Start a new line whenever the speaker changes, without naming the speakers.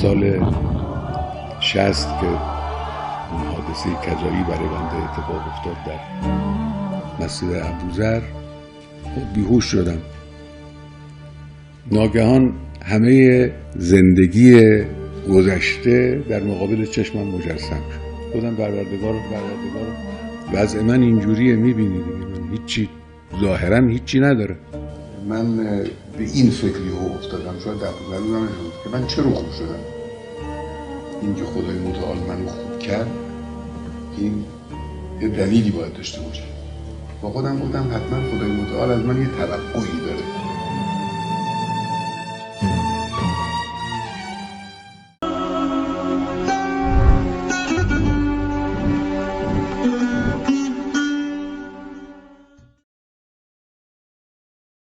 سال 60 که اون حادثه کجایی برای بنده اتفاق افتاد در مسجد ابوذر، خب بیهوش شدم. ناگهان همه زندگی گذشته در مقابل چشمم مجسم شد. خودم پروردگار وضع من اینجوریه، میبینی دیگه، من هیچی ظاهرا هیچی نداره. من به این فکری افتادم، شاید دقیقا نمیدونم که من چرا خوب شدم. اینکه خدای متعال منو خوب کرد، این یه دلیلی باید داشته باشه. با خودم گفتم حتما خدای متعال از من یه توقعی